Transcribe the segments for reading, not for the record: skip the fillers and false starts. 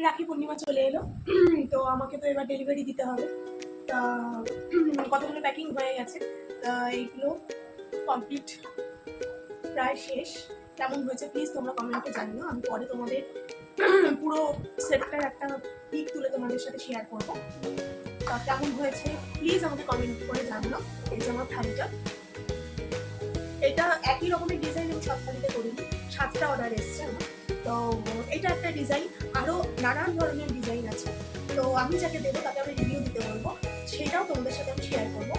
রাখি পূর্ণিমা চলে এলো, তো আমাকে তো এবার ডেলিভারি দিতে হবে। তা কতগুলো প্যাকিং হয়ে গেছে, তা এইগুলো কমপ্লিট প্রায় শেষ। কেমন হয়েছে প্লিজ তোমরা কমেন্টে জানিও। আমি পরে তোমাদের পুরো সেটটার একটা পিক তুলে তোমাদের সাথে শেয়ার করবো। তা কেমন হয়েছে প্লিজ আমাকে কমেন্ট করে জানিও। এই যে আমার থালিটা, এটা একই রকমের ডিজাইন আমি সব থালিতে করিনি, 7টা অর্ডার এসছে আমার। তো এটা একটা ডিজাইন, আরও নানান ধরনের ডিজাইন আছে। তো আমি যাকে দেবো তাকে আমি রিভিউ দিতে বলবো, সেটাও তোমাদের সাথে আমি শেয়ার করবো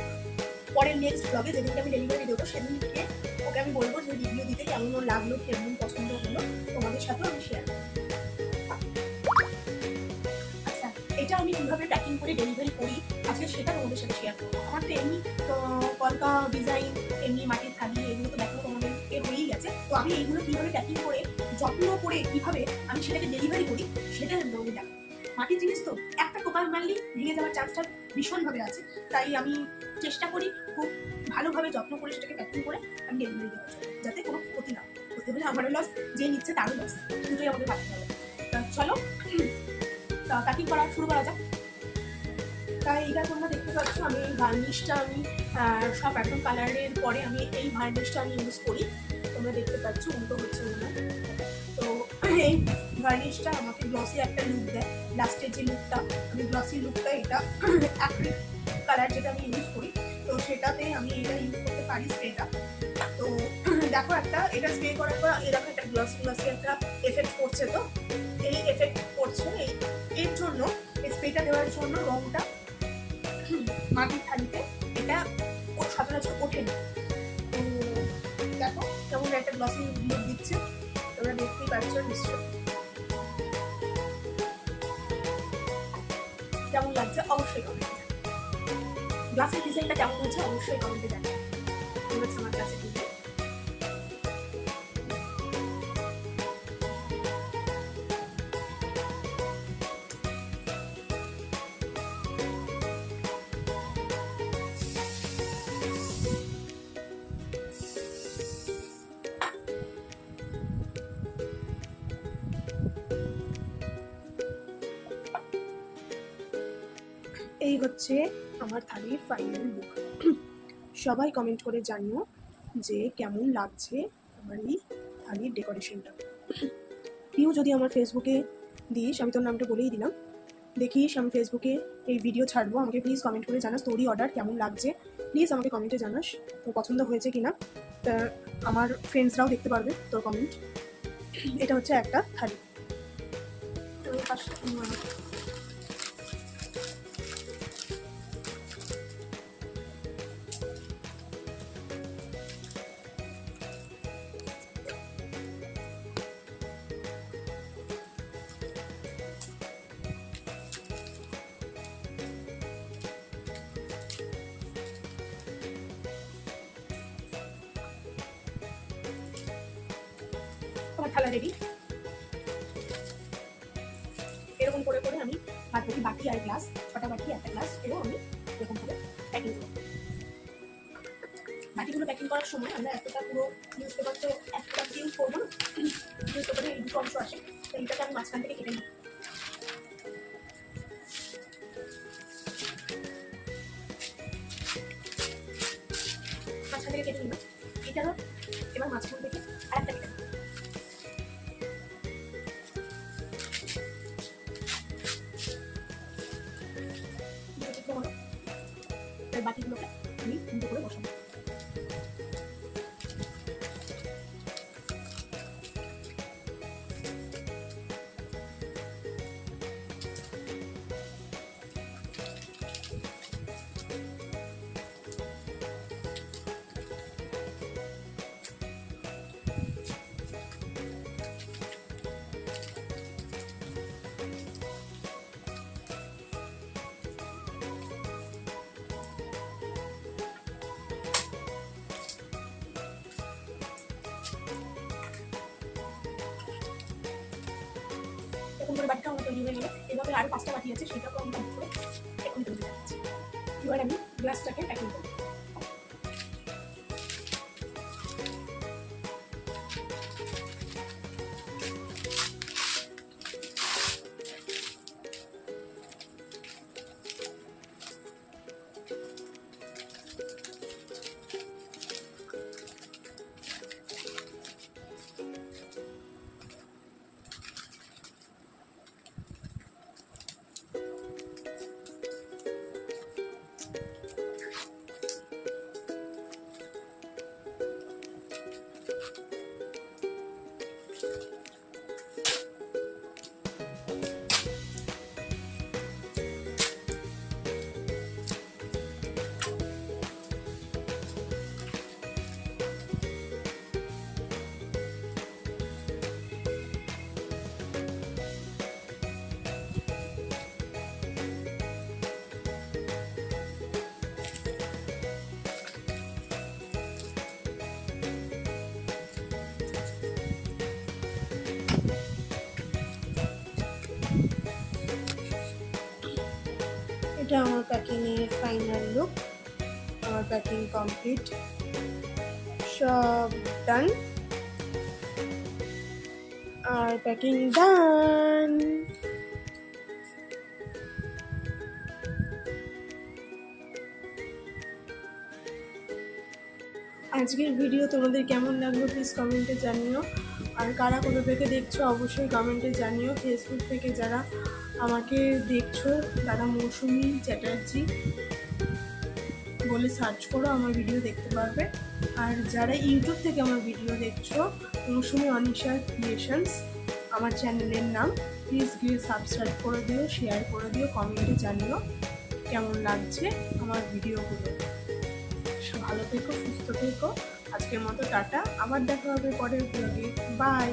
পরের নেক্সট ব্লগে। যেদিনকে আমি ডেলিভারি দেবো সেদিনকে ওকে আমি বলবো যে রিভিউ দিতে কেমন লাগলো, কেমন পছন্দ হলো, তোমাদের সাথেও আমি শেয়ার করবো। আচ্ছা, এটা আমি কীভাবে প্যাকিং করে ডেলিভারি করি আজকে সেটা তোমাদের সাথে শেয়ার করবো। আমার তো এমনি কলকা ডিজাইন, এমনি মাটির থালি, এগুলো তো দেখো তোমাদের হয়েই গেছে। তো আমি এইগুলো কীভাবে প্যাকিং করে যত্ন করে কীভাবে আমি সেটাকে ডেলিভারি করি সেটা তোমাদের দেখো। মাটির জিনিস তো একটা টোকাল মারলেই ভেঙে যাওয়ার চান্সটা ভীষণভাবে আছে, তাই আমি চেষ্টা করি খুব ভালোভাবে যত্ন করে সেটাকে প্যাকিং করে আমি ডেলিভারি দেওয়ার জন্য, যাতে কোনো ক্ষতি না হতে হলে আমারও লস, যে নিচ্ছে তারও লস, দুটোই আমাদের ভাবতে হবে। চলো প্যাকিং করা শুরু করা যাক। তাই এইটা তোমরা দেখতে পাচ্ছ, আমি এই ভার্নিশটা আমি সব একদম কালারের পরে আমি এই ভার্নিশটা আমি ইউজ করি। তোমরা দেখতে পাচ্ছ উল্টো হচ্ছে মনে হয়। তো এই ভার্নিশটা আমাকে গ্লসি একটা লুক দেয়। লাস্টের যে লুকটা, আমি গ্লসি লুকটা এটা অ্যাক্রিলিক কালার যেটা আমি ইউজ করি, তো সেটাতে আমি এটা ইউজ করতে পারি স্প্রেটা। তো দেখো একটা এটা স্প্রে করার পর এরকম একটা গ্লসি গ্লসি একটা এফেক্ট করছে। তো এই এফেক্ট করছে এর জন্য, স্প্রেটা দেওয়ার জন্য রংটা মাটির থালিতে এটা সচরাচর ওঠে না। তো দেখো কেমন একটা গ্লসি লুক দিচ্ছে, তোমরা দেখতেই পাচ্ছ নিশ্চয়। কেমন লাগছে অবশ্যই কমেন্টে জানাও। গ্লাসের ডিজাইনটা কেমন হয়েছে অবশ্যই কমেন্টে জানাও। আমার গ্লাসের ডিজাইন এই হচ্ছে আমার থালির ফাইনাল লুক। সবাই কমেন্ট করে জানিও যে কেমন লাগছে আমার এই থালির ডেকোরেশনটা। তুইও যদি আমার ফেসবুকে দিস, আমি তোর নামটা বলেই দিলাম, দেখিস আমি ফেসবুকে এই ভিডিও ছাড়বো, আমাকে প্লিজ কমেন্ট করে জানাস তোরই অর্ডার কেমন লাগছে। প্লিজ আমাকে কমেন্টে জানাস তোর পছন্দ হয়েছে কিনা, তা আমার ফ্রেন্ডসরাও দেখতে পারবে তোর কমেন্ট। এটা হচ্ছে একটা থালি। আমার থালা রেডি। এরকম করে করে আমি বাটি আর গ্লাস, 6টা বাটি একটা গ্লাস এও আমি এরকম করে প্যাকিং করব। বাটিগুলো প্যাকিং করার সময় আমরা এতটা পুরো নিউজ পেপার তো একটা ইউজ করবো না, নিউজ পেপারে এই দুটো অংশ আসে, তো এইটাকে আমি মাঝখান থেকে কেটে নিই। মাঝখান থেকে কেটে নিলাম, এটা এবার মাঝখান থেকে আরেকটা কেটে বাটিগুলোকে আমি উল্টো করে বসাবো। এরকম করে বাটিটাও আমার তৈরি হয়ে গেল। এভাবে আরও 5টা বাটি আছে, সেটাও আমি কমপ্লিট করে এখন তৈরি যাচ্ছি। এবার আমি গ্লাসটাকে প্যাকিং করব। এটা আমার প্যাকিংয়ের ফাইনাল লুক। আমার প্যাকিং কমপ্লিট, সব ডান, আর প্যাকিং ডান। আজকের ভিডিও তোমাদের কেমন লাগলো প্লিজ কমেন্টে জানিও। আর কারা কোথা থেকে দেখছো অবশ্যই কমেন্টে জানিও। ফেসবুক থেকে যারা আমাকে দেখছো তারা মৌসুমি চ্যাটার্জি বলে সার্চ করো, আমার ভিডিও দেখতে পারবে। আর যারা ইউটিউব থেকে আমার ভিডিও দেখছো, মৌসুমি অনিশা ক্রিয়েশনস আমার চ্যানেলের নাম, প্লিজ গিয়ে সাবস্ক্রাইব করে দিও, শেয়ার করে দিও, কমেন্টে জানিও কেমন লাগছে আমার ভিডিওগুলো। ভালো থেকো, সুস্থ থেকো। আজকের মতো টাটা, আবার দেখা হবে পরের ব্লগে। বাই।